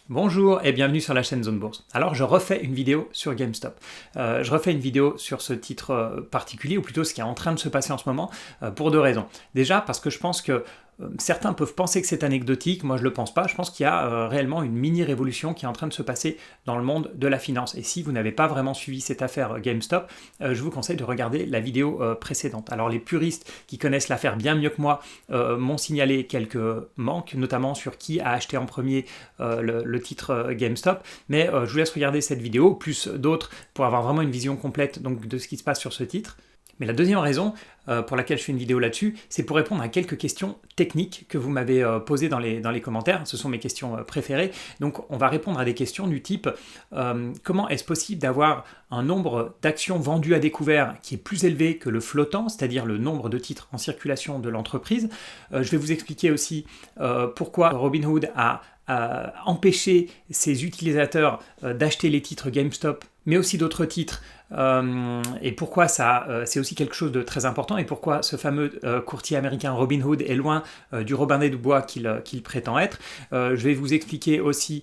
Bonjour et bienvenue sur la chaîne Zone Bourse. Alors je refais une vidéo sur GameStop. Je refais une vidéo sur ce titre particulier, ou plutôt ce qui est en train de se passer en ce moment, pour deux raisons. Déjà parce que je pense que certains peuvent penser que c'est anecdotique, moi je le pense pas, je pense qu'il y a réellement une mini-révolution qui est en train de se passer dans le monde de la finance. Et si vous n'avez pas vraiment suivi cette affaire GameStop, je vous conseille de regarder la vidéo précédente. Alors les puristes qui connaissent l'affaire bien mieux que moi m'ont signalé quelques manques, notamment sur qui a acheté en premier le titre GameStop, mais je vous laisse regarder cette vidéo, plus d'autres, pour avoir vraiment une vision complète donc, de ce qui se passe sur ce titre. Mais la deuxième raison pour laquelle je fais une vidéo là-dessus, c'est pour répondre à quelques questions techniques que vous m'avez posées dans les commentaires. Ce sont mes questions préférées. Donc on va répondre à des questions du type comment est-ce possible d'avoir un nombre d'actions vendues à découvert qui est plus élevé que le flottant, c'est-à-dire le nombre de titres en circulation de l'entreprise. Je vais vous expliquer aussi pourquoi Robinhood a empêché ses utilisateurs d'acheter les titres GameStop, mais aussi d'autres titres, et pourquoi ça, c'est aussi quelque chose de très important, et pourquoi ce fameux courtier américain Robinhood est loin du Robin des Bois qu'il prétend être. Je vais vous expliquer aussi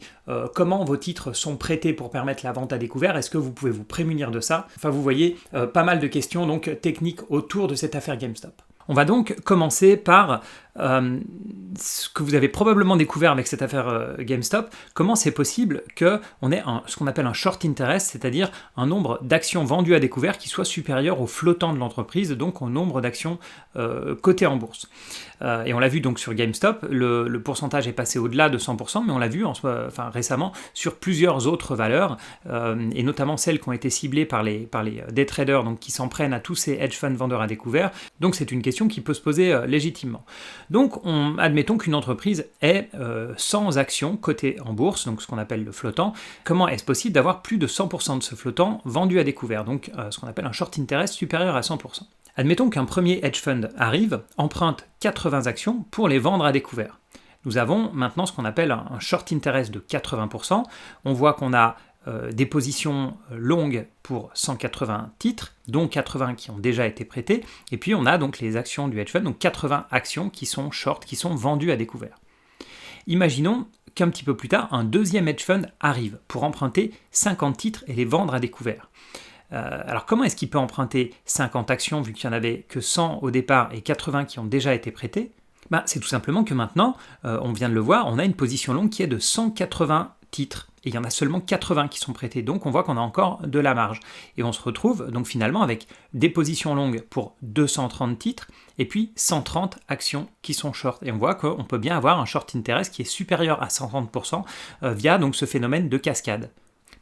comment vos titres sont prêtés pour permettre la vente à découvert. Est-ce que vous pouvez vous prémunir de ça? Enfin, vous voyez, pas mal de questions donc techniques autour de cette affaire GameStop. On va donc commencer par ce que vous avez probablement découvert avec cette affaire GameStop. Comment c'est possible qu'on ait ce qu'on appelle un short interest, c'est-à-dire un nombre d'actions vendues à découvert qui soit supérieur au flottant de l'entreprise, donc au nombre d'actions cotées en bourse. Et on l'a vu donc sur GameStop, le pourcentage est passé au-delà de 100%, mais on l'a vu récemment sur plusieurs autres valeurs, et notamment celles qui ont été ciblées par les day traders, donc qui s'en prennent à tous ces hedge funds vendeurs à découvert. Donc c'est une question qui peut se poser légitimement. Donc admettons qu'une entreprise ait 100 actions cotées en bourse, donc ce qu'on appelle le flottant. Comment est-ce possible d'avoir plus de 100% de ce flottant vendu à découvert, donc ce qu'on appelle un short interest supérieur à 100%. Admettons qu'un premier hedge fund arrive, emprunte 80 actions pour les vendre à découvert. Nous avons maintenant ce qu'on appelle un short interest de 80%. On voit qu'on a des positions longues pour 180 titres, dont 80 qui ont déjà été prêtés, et puis on a donc les actions du hedge fund, donc 80 actions qui sont short, qui sont vendues à découvert. Imaginons qu'un petit peu plus tard, un deuxième hedge fund arrive pour emprunter 50 titres et les vendre à découvert. Alors comment est-ce qu'il peut emprunter 50 actions vu qu'il n'y en avait que 100 au départ et 80 qui ont déjà été prêtées? C'est tout simplement que maintenant, on vient de le voir, on a une position longue qui est de 180 titres. Et il y en a seulement 80 qui sont prêtés, donc on voit qu'on a encore de la marge. Et on se retrouve donc finalement avec des positions longues pour 230 titres, et puis 130 actions qui sont short. Et on voit qu'on peut bien avoir un short interest qui est supérieur à 130% via donc ce phénomène de cascade.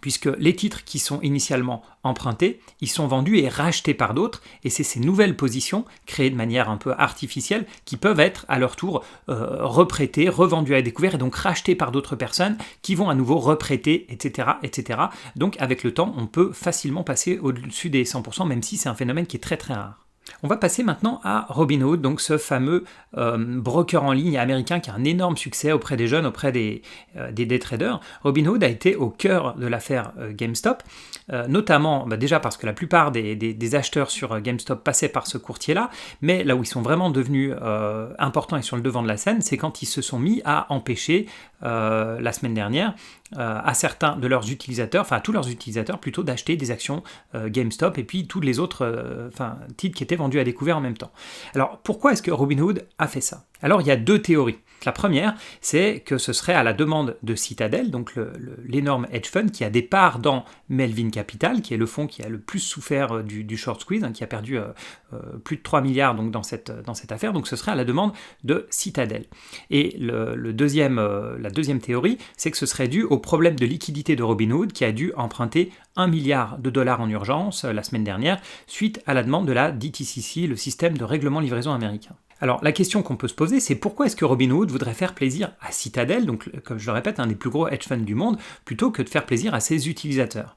Puisque les titres qui sont initialement empruntés, ils sont vendus et rachetés par d'autres, et c'est ces nouvelles positions, créées de manière un peu artificielle, qui peuvent être à leur tour reprêtées, revendues à découvert, et donc rachetées par d'autres personnes, qui vont à nouveau reprêter, etc., etc. Donc avec le temps, on peut facilement passer au-dessus des 100%, même si c'est un phénomène qui est très très rare. On va passer maintenant à Robinhood, donc ce fameux broker en ligne américain qui a un énorme succès auprès des jeunes, auprès des day traders. Robinhood a été au cœur de l'affaire GameStop, notamment déjà parce que la plupart des acheteurs sur GameStop passaient par ce courtier-là, mais là où ils sont vraiment devenus importants et sur le devant de la scène, c'est quand ils se sont mis à empêcher la semaine dernière à certains de leurs utilisateurs, enfin à tous leurs utilisateurs plutôt, d'acheter des actions GameStop et puis tous les autres titres qui étaient vendus à découvert en même temps. Alors pourquoi est-ce que Robinhood a fait ça? Alors il y a deux théories. La première, c'est que ce serait à la demande de Citadel, donc l'énorme hedge fund qui a des parts dans Melvin Capital, qui est le fonds qui a le plus souffert du short squeeze, qui a perdu plus de 3 milliards donc, dans cette affaire, donc ce serait à la demande de Citadel. Et la deuxième théorie, c'est que ce serait dû au problème de liquidité de Robinhood qui a dû emprunter 1 milliard de dollars en urgence la semaine dernière suite à la demande de la DTCC, le système de règlement livraison américain. Alors la question qu'on peut se poser, c'est pourquoi est-ce que Robinhood voudrait faire plaisir à Citadel, donc comme je le répète, un des plus gros hedge funds du monde, plutôt que de faire plaisir à ses utilisateurs.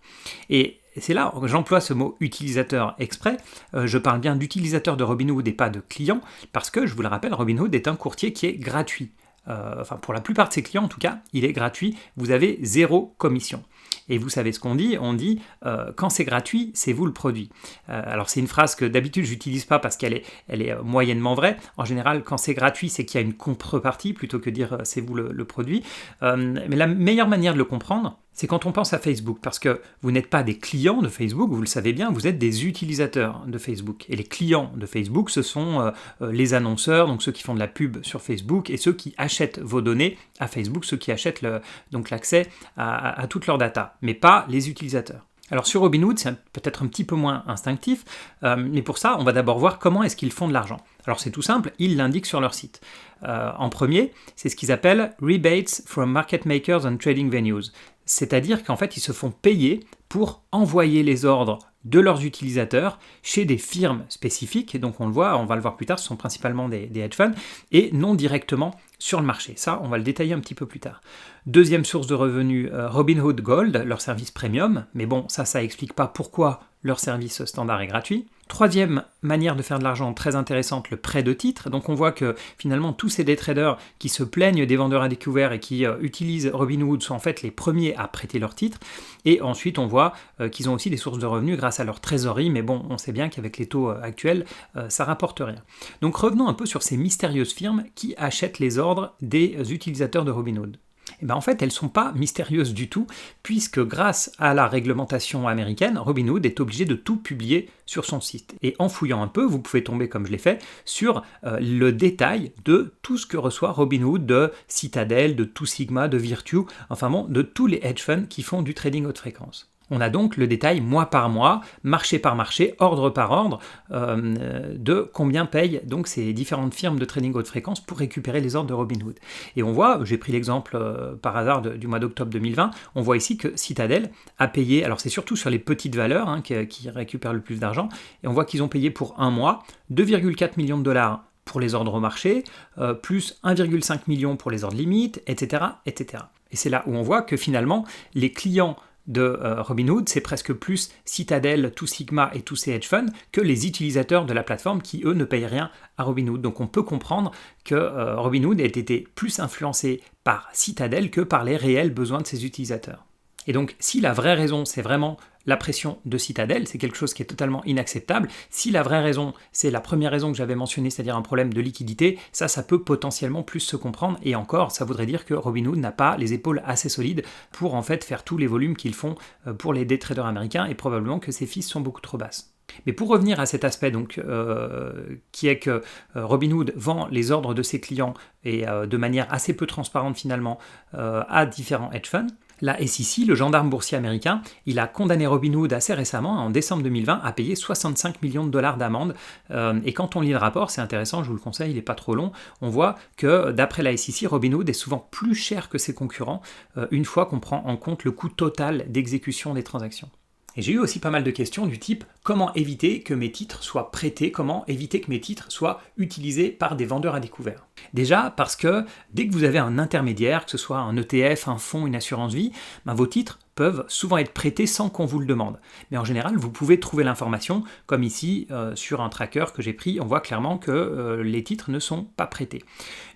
Et c'est là que j'emploie ce mot utilisateur exprès, je parle bien d'utilisateurs de Robinhood et pas de clients, parce que, je vous le rappelle, Robinhood est un courtier qui est gratuit. Pour la plupart de ses clients en tout cas, il est gratuit, vous avez 0 commission. Et vous savez ce qu'on dit? On dit quand c'est gratuit, c'est vous le produit. Alors c'est une phrase que d'habitude je n'utilise pas parce qu'elle est moyennement vraie. En général, quand c'est gratuit, c'est qu'il y a une contrepartie plutôt que dire c'est vous le produit. Mais la meilleure manière de le comprendre, c'est quand on pense à Facebook, parce que vous n'êtes pas des clients de Facebook, vous le savez bien, vous êtes des utilisateurs de Facebook. Et les clients de Facebook, ce sont les annonceurs, donc ceux qui font de la pub sur Facebook, et ceux qui achètent vos données à Facebook, ceux qui achètent donc l'accès à toutes leurs data, mais pas les utilisateurs. Alors sur Robinhood, c'est peut-être un petit peu moins instinctif, mais pour ça, on va d'abord voir comment est-ce qu'ils font de l'argent. Alors c'est tout simple, ils l'indiquent sur leur site. En premier, c'est ce qu'ils appellent « Rebates from Market Makers and Trading Venues ». C'est-à-dire qu'en fait, ils se font payer pour envoyer les ordres de leurs utilisateurs chez des firmes spécifiques, et donc on va le voir plus tard, ce sont principalement des hedge funds, et non directement sur le marché. Ça, on va le détailler un petit peu plus tard. Deuxième source de revenus, Robinhood Gold, leur service premium, mais bon, ça explique pas pourquoi leur service standard est gratuit. Troisième manière de faire de l'argent très intéressante, le prêt de titres. Donc on voit que finalement tous ces day traders qui se plaignent des vendeurs à découvert et qui utilisent Robinhood sont en fait les premiers à prêter leurs titres. Et ensuite on voit qu'ils ont aussi des sources de revenus grâce à leur trésorerie, mais bon, on sait bien qu'avec les taux actuels, ça rapporte rien. Donc revenons un peu sur ces mystérieuses firmes qui achètent les ordres des utilisateurs de Robinhood. Et bien en fait, elles ne sont pas mystérieuses du tout, puisque grâce à la réglementation américaine, Robinhood est obligé de tout publier sur son site. Et en fouillant un peu, vous pouvez tomber, comme je l'ai fait, sur le détail de tout ce que reçoit Robinhood de Citadel, de Two Sigma, de Virtu, enfin bon, de tous les hedge funds qui font du trading haute fréquence. On a donc le détail mois par mois, marché par marché, ordre par ordre, de combien payent donc ces différentes firmes de trading haute fréquence pour récupérer les ordres de Robinhood. Et on voit, j'ai pris l'exemple par hasard du mois d'octobre 2020, on voit ici que Citadel a payé, alors c'est surtout sur les petites valeurs qui récupèrent le plus d'argent, et on voit qu'ils ont payé pour un mois 2,4 millions de dollars pour les ordres au marché, plus 1,5 million pour les ordres limites, etc., etc. Et c'est là où on voit que finalement, les clients de Robinhood, c'est presque plus Citadel, Two Sigma et tous ces hedge funds que les utilisateurs de la plateforme qui, eux, ne payent rien à Robinhood. Donc on peut comprendre que Robinhood ait été plus influencé par Citadel que par les réels besoins de ses utilisateurs. Et donc, si la vraie raison, c'est vraiment la pression de Citadel, c'est quelque chose qui est totalement inacceptable. Si la vraie raison, c'est la première raison que j'avais mentionnée, c'est-à-dire un problème de liquidité, ça peut potentiellement plus se comprendre. Et encore, ça voudrait dire que Robinhood n'a pas les épaules assez solides pour en fait faire tous les volumes qu'ils font pour les day traders américains, et probablement que ces fees sont beaucoup trop basses. Mais pour revenir à cet aspect donc, qui est que Robinhood vend les ordres de ses clients et de manière assez peu transparente finalement à différents hedge funds, la SEC, le gendarme boursier américain, il a condamné Robinhood assez récemment, en décembre 2020, à payer 65 millions de dollars d'amende. Et quand on lit le rapport, c'est intéressant, je vous le conseille, il n'est pas trop long, on voit que d'après la SEC, Robinhood est souvent plus cher que ses concurrents, une fois qu'on prend en compte le coût total d'exécution des transactions. Et j'ai eu aussi pas mal de questions du type « Comment éviter que mes titres soient prêtés ? Comment éviter que mes titres soient utilisés par des vendeurs à découvert ?» Déjà parce que dès que vous avez un intermédiaire, que ce soit un ETF, un fonds, une assurance vie, vos titres peuvent souvent être prêtés sans qu'on vous le demande. Mais en général, vous pouvez trouver l'information, comme ici, sur un tracker que j'ai pris, on voit clairement que les titres ne sont pas prêtés.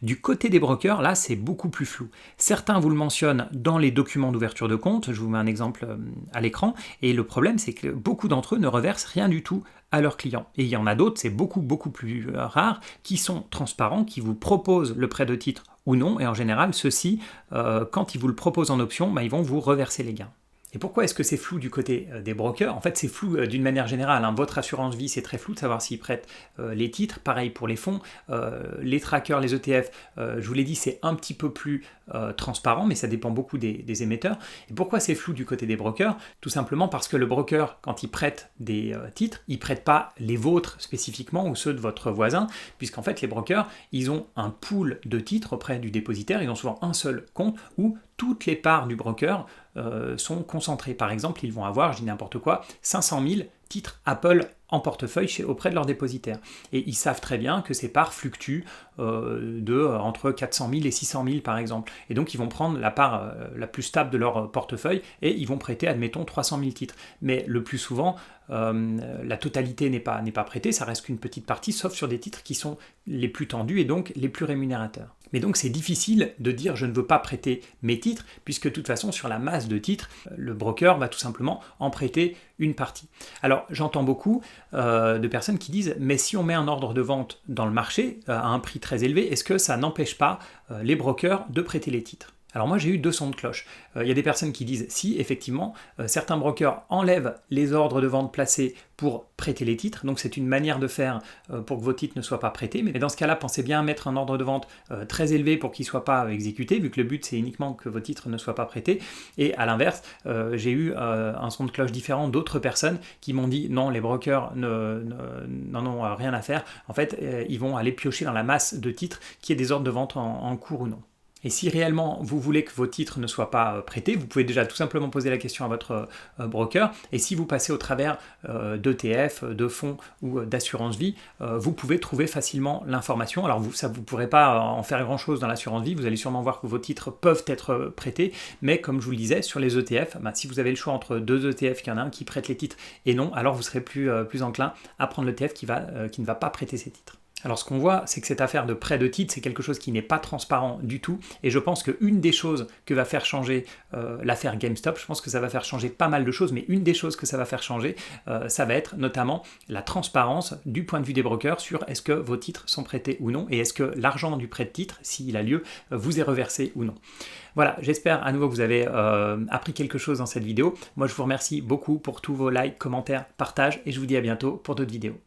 Du côté des brokers, là, c'est beaucoup plus flou. Certains vous le mentionnent dans les documents d'ouverture de compte, je vous mets un exemple à l'écran, et le problème, c'est que beaucoup d'entre eux ne reversent rien du tout à leurs clients. Et il y en a d'autres, c'est beaucoup plus rare, qui sont transparents, qui vous proposent le prêt de titre ou non, et en général, ceux-ci, quand ils vous le proposent en option, ils vont vous reverser les gains. Et pourquoi est-ce que c'est flou du côté des brokers ? En fait, c'est flou d'une manière générale. Votre assurance vie, c'est très flou de savoir s'ils prêtent les titres. Pareil pour les fonds. Les trackers, les ETF, je vous l'ai dit, c'est un petit peu plus transparent, mais ça dépend beaucoup des émetteurs. Et pourquoi c'est flou du côté des brokers ? Tout simplement parce que le broker, quand il prête des titres, il ne prête pas les vôtres spécifiquement ou ceux de votre voisin, puisqu'en fait, les brokers, ils ont un pool de titres auprès du dépositaire. Ils ont souvent un seul compte où toutes les parts du broker sont concentrées. Par exemple, ils vont avoir, je dis n'importe quoi, 500 000 titres Apple en portefeuille auprès de leurs dépositaires. Et ils savent très bien que ces parts fluctuent entre 400 000 et 600 000 par exemple. Et donc ils vont prendre la part la plus stable de leur portefeuille et ils vont prêter, admettons, 300 000 titres. Mais le plus souvent, la totalité n'est pas prêtée, ça reste qu'une petite partie, sauf sur des titres qui sont les plus tendus et donc les plus rémunérateurs. Mais donc c'est difficile de dire je ne veux pas prêter mes titres, puisque de toute façon sur la masse de titres, le broker va tout simplement en prêter une partie. Alors j'entends beaucoup de personnes qui disent mais si on met un ordre de vente dans le marché à un prix très élevé, est-ce que ça n'empêche pas les brokers de prêter les titres ? Alors moi j'ai eu deux sons de cloche. Il y a des personnes qui disent si effectivement certains brokers enlèvent les ordres de vente placés pour prêter les titres, donc c'est une manière de faire pour que vos titres ne soient pas prêtés, mais dans ce cas-là pensez bien à mettre un ordre de vente très élevé pour qu'il ne soit pas exécuté, vu que le but c'est uniquement que vos titres ne soient pas prêtés. Et à l'inverse, j'ai eu un son de cloche différent d'autres personnes qui m'ont dit non, les brokers n'en ont rien à faire, en fait ils vont aller piocher dans la masse de titres qui est des ordres de vente en cours ou non. Et si réellement vous voulez que vos titres ne soient pas prêtés, vous pouvez déjà tout simplement poser la question à votre broker. Et si vous passez au travers d'ETF, de fonds ou d'assurance vie, vous pouvez trouver facilement l'information. Alors vous ne pourrez pas en faire grand-chose dans l'assurance vie, vous allez sûrement voir que vos titres peuvent être prêtés, mais comme je vous le disais, sur les ETF, si vous avez le choix entre deux ETF, qu'il y en a un qui prête les titres et non, alors vous serez plus enclin à prendre l'ETF qui ne va pas prêter ces titres. Alors ce qu'on voit, c'est que cette affaire de prêt de titre, c'est quelque chose qui n'est pas transparent du tout, et je pense qu'une des choses que va faire changer l'affaire GameStop, je pense que ça va faire changer pas mal de choses, mais une des choses que ça va faire changer, ça va être notamment la transparence du point de vue des brokers sur est-ce que vos titres sont prêtés ou non, et est-ce que l'argent du prêt de titre, s'il a lieu, vous est reversé ou non. Voilà, j'espère à nouveau que vous avez appris quelque chose dans cette vidéo. Moi je vous remercie beaucoup pour tous vos likes, commentaires, partages, et je vous dis à bientôt pour d'autres vidéos.